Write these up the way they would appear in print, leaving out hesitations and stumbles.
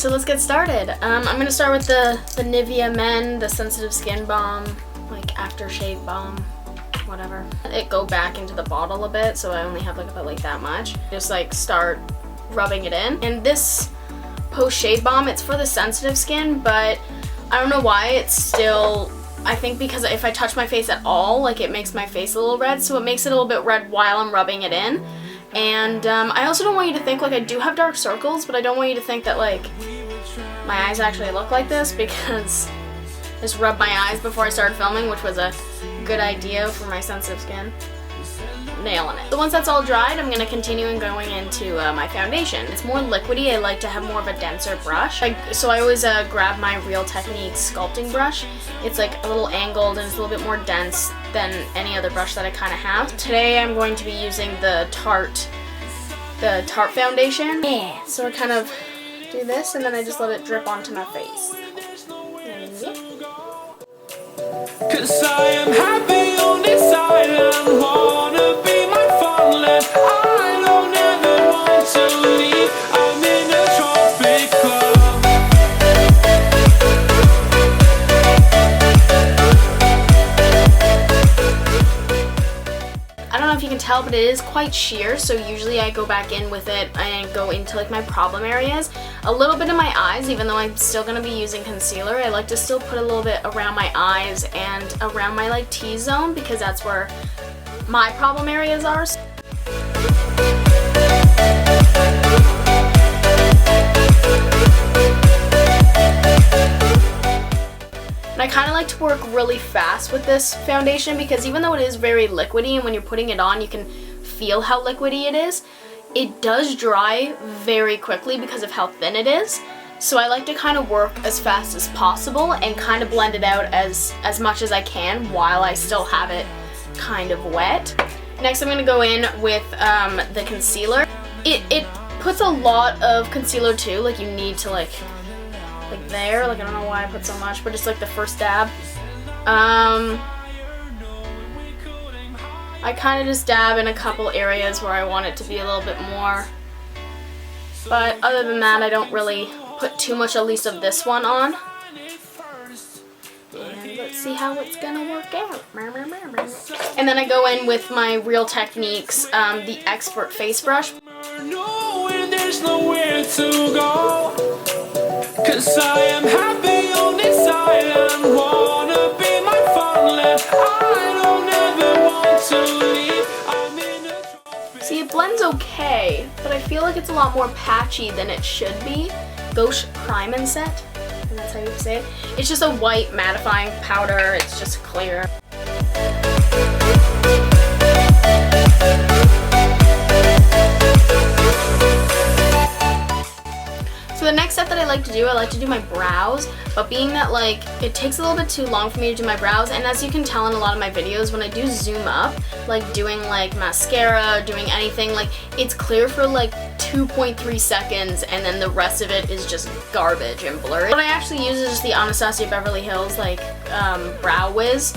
so let's get started. I'm gonna start with the Nivea Men, the Sensitive Skin Balm, like aftershave balm, whatever. It go back into the bottle a bit, so I only have like about like that much. Just like start rubbing it in. And this post-shave balm, it's for the sensitive skin, but I don't know why it's still, I think because if I touch my face at all, like it makes my face a little red, so it makes it a little bit red while I'm rubbing it in. And I also don't want you to think, like, I do have dark circles, but I don't want you to think that, like, my eyes actually look like this, because I just rubbed my eyes before I started filming, which was a good idea for my sensitive skin. Nailing it. So once that's all dried, I'm going to continue and going into my foundation. It's more liquidy. I like to have more of a denser brush. So I always grab my Real Techniques sculpting brush. It's like a little angled and it's a little bit more dense than any other brush that I kind of have. Today I'm going to be using the Tarte foundation. Yeah. So I kind of do this and then I just let it drip onto my face. Cause I am happy on this island, wanna be my fondland. I don't ever want to leave, I'm in a tropic club. I don't know if you can tell, but it is quite sheer, so usually I go back in with it and go into like my problem areas. A little bit in my eyes, even though I'm still going to be using concealer, I like to still put a little bit around my eyes and around my like T-zone, because that's where my problem areas are. And I kind of like to work really fast with this foundation, because even though it is very liquidy and when you're putting it on you can feel how liquidy it is, it does dry very quickly because of how thin it is. So I like to kind of work as fast as possible and kind of blend it out as much as I can while I still have it kind of wet. Next I'm going to go in with the concealer. It puts a lot of concealer too, like you need to like there, like I don't know why I put so much, but it's like the first dab. I kind of just dab in a couple areas where I want it to be a little bit more, but other than that I don't really put too much, at least of this one on. And let's see how it's gonna work out. And then I go in with my Real Techniques, the Expert Face Brush. There's nowhere to go, 'cause I am happy on this island, wanna be my fondland. I don't ever want to leave, I'm in a tropic. See, it blends okay, but I feel like it's a lot more patchy than it should be. Gauche Prime and Set, and that's how you say it. It's just a white mattifying powder, it's just clear. So the next step that I like to do my brows, but being that like it takes a little bit too long for me to do my brows, and as you can tell in a lot of my videos, when I do zoom up, like doing like mascara, doing anything, like it's clear for like 2.3 seconds and then the rest of it is just garbage and blurry. What I actually use is just the Anastasia Beverly Hills like Brow Wiz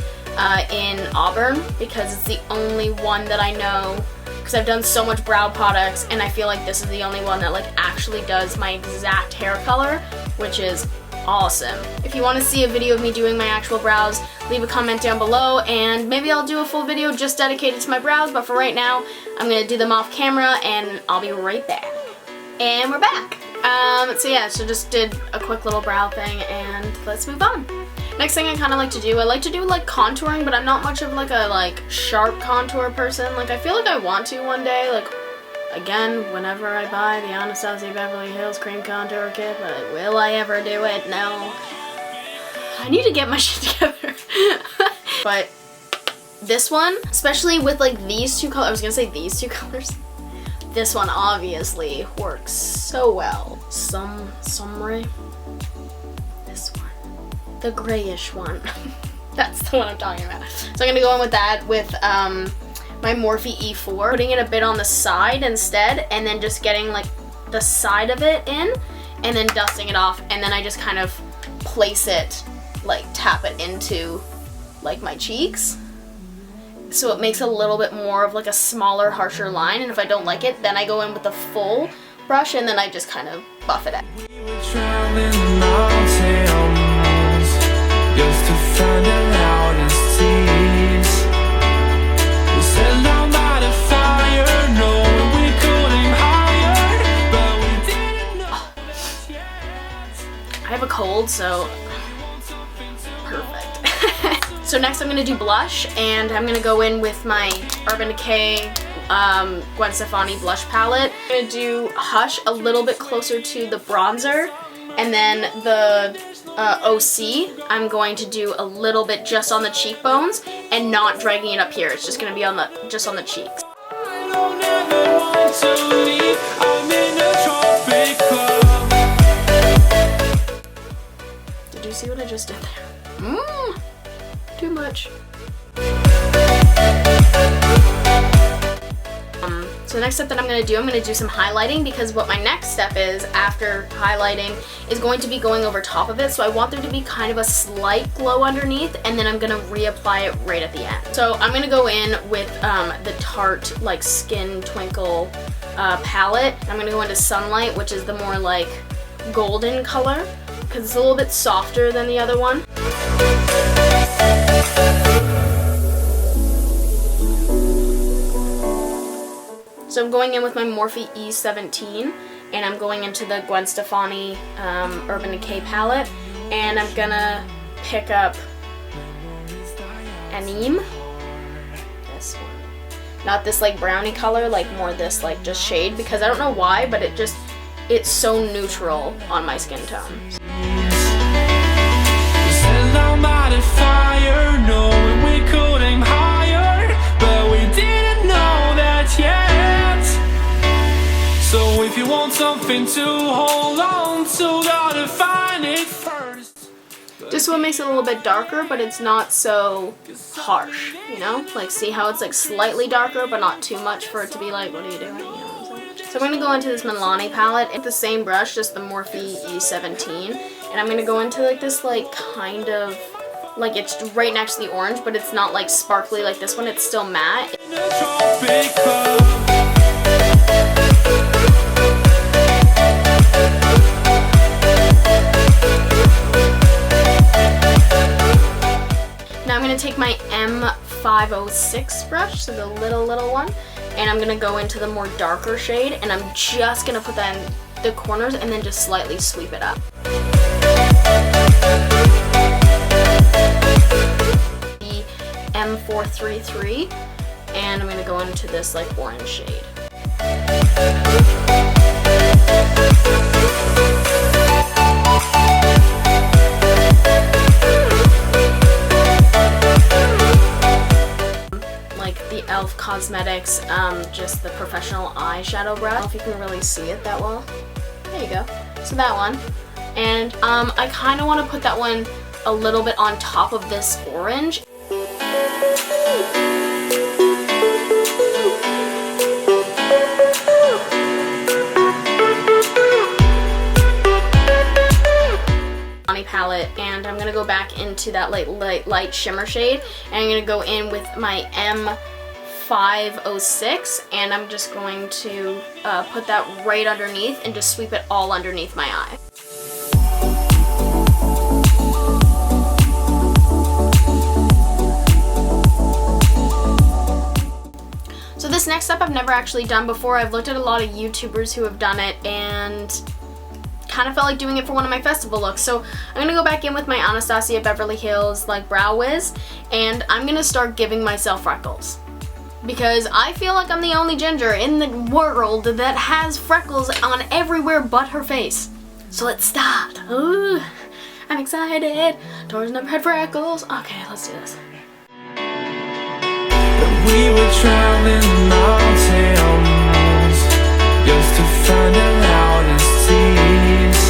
in Auburn, because it's the only one that I know, because I've done so much brow products and I feel like this is the only one that like actually does my exact hair color, which is awesome. If you want to see a video of me doing my actual brows, leave a comment down below and maybe I'll do a full video just dedicated to my brows, but for right now I'm going to do them off camera and I'll be right back. And we're back. So yeah, so just did a quick little brow thing and let's move on. Next thing I kind of like to do like contouring, but I'm not much of like a sharp contour person. Like I feel like I want to one day, like again, whenever I buy the Anastasia Beverly Hills Cream Contour Kit, but will I ever do it? No. I need to get my shit together. But this one, especially with like these two colors, I was gonna say these two colors. This one obviously works so well. Sombre. This one. The grayish one. That's the one I'm talking about. So I'm gonna go in with that with my Morphe E4, putting it a bit on the side instead, and then just getting like the side of it in, and then dusting it off, and then I just kind of place it, like tap it into like my cheeks. So it makes a little bit more of like a smaller, harsher line, and if I don't like it, then I go in with the full brush and then I just kind of buff it out. mountains just to find the loudest tears. We set down by the fire, knowing we could aim higher, but we didn't know that yet. I have a cold, so perfect. So next I'm gonna do blush, and I'm gonna go in with my Urban Decay Gwen Stefani blush palette. I'm gonna do Hush a little bit closer to the bronzer, and then the OC I'm going to do a little bit just on the cheekbones and not dragging it up here. It's just gonna be on the just on the cheeks. I don't ever want to leave. I'm in a tropic club. Did you see what I just did there? Too much. So the next step that I'm going to do some highlighting, because what my next step is after highlighting is going to be going over top of it. So I want there to be kind of a slight glow underneath, and then I'm going to reapply it right at the end. So I'm going to go in with the Tarte like Skin Twinkle palette. I'm going to go into Sunlight, which is the more like golden color, because it's a little bit softer than the other one. So I'm going in with my Morphe E17, and I'm going into the Gwen Stefani Urban Decay palette, and I'm gonna pick up Anime, this one. Not this like brownie color, like more this like just shade, because I don't know why, but it's so neutral on my skin tone. So if you want something to hold on to, gotta find it first. This one makes it a little bit darker, but it's not so harsh, you know? Like, see how it's like slightly darker, but not too much for it to be like, what are you doing? You know what I'm saying? So I'm gonna go into this Milani palette. It's the same brush, just the Morphe E17. And I'm gonna go into like this like kind of, like it's right next to the orange, but it's not like sparkly like this one, it's still matte. Now I'm going to take my M506 brush, so the little one, and I'm going to go into the more darker shade, and I'm just going to put that in the corners and then just slightly sweep it up. The M433, and I'm going to go into this like orange shade. e.l.f. Cosmetics, just the professional eyeshadow brush. I don't know if you can really see it that well. There you go. So that one. And I kind of want to put that one a little bit on top of this orange. Palette, and I'm gonna go back into that light shimmer shade, and I'm gonna go in with my M506, and I'm just going to put that right underneath and just sweep it all underneath my eye. So this next step I've never actually done before. I've looked at a lot of YouTubers who have done it and kind of felt like doing it for one of my festival looks. So I'm gonna go back in with my Anastasia Beverly Hills like Brow Wiz, and I'm gonna start giving myself freckles, because I feel like I'm the only ginger in the world that has freckles on everywhere but her face. So let's start. Ooh, I'm excited. Dora's never had freckles. Okay, let's do this. We were traveling mountains just to find the loudest tears.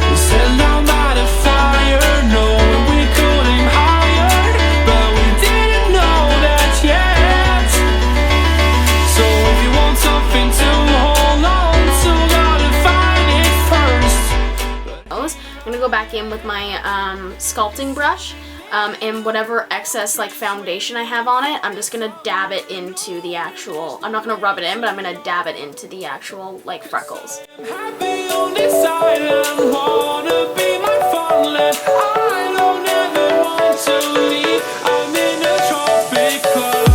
We sat down by the fire, knowing we could aim higher, but we didn't know that yet. So if you want something to hold on to, gotta find it first. I'm gonna go back in with my sculpting brush. and whatever excess like foundation I have on it, I'm just gonna dab it into the actual, I'm not gonna rub it in, but I'm gonna dab it into the actual like freckles. Happy on this island, wanna be my fun. I don't ever want to leave. I'm in a tropic club.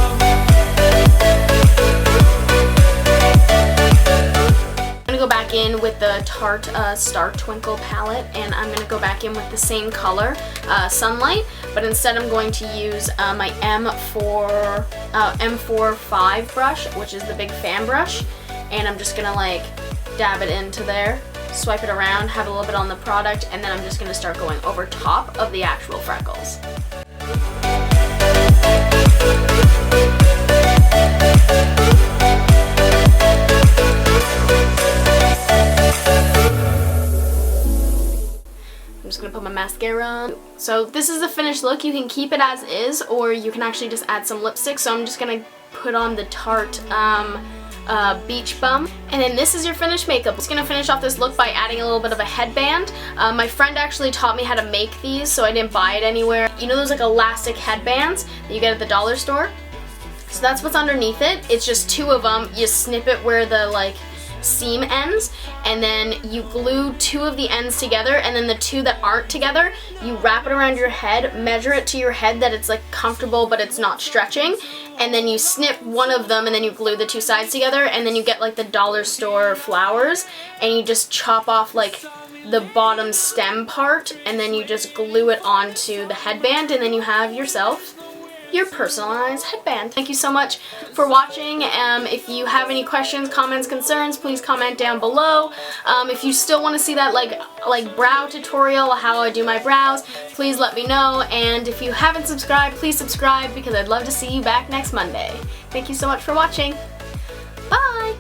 I'm gonna go back in with the Tarte Star Twinkle palette, and I'm gonna go back in with the same color, Sunlight, but instead I'm going to use my M45 brush, which is the big fan brush, and I'm just gonna like dab it into there, swipe it around, have a little bit on the product, and then I'm just gonna start going over top of the actual freckles. I'm just gonna put my mascara on. So this is the finished look. You can keep it as is, or you can actually just add some lipstick. So I'm just gonna put on the Tarte Beach Bum, and then this is your finished makeup. I'm just gonna finish off this look by adding a little bit of a headband. My friend actually taught me how to make these, so I didn't buy it anywhere. You know those like elastic headbands that you get at the dollar store? So that's what's underneath it. It's just two of them. You snip it where the like seam ends, and then you glue two of the ends together, and then the two that aren't together, you wrap it around your head, measure it to your head that it's like comfortable but it's not stretching, and then you snip one of them, and then you glue the two sides together, and then you get like the dollar store flowers, and you just chop off like the bottom stem part, and then you just glue it onto the headband, and then you have yourself your personalized headband. Thank you so much for watching. If you have any questions, comments, concerns, please comment down below. If you still want to see that like brow tutorial, how I do my brows, please let me know. And if you haven't subscribed, please subscribe, because I'd love to see you back next Monday. Thank you so much for watching. Bye!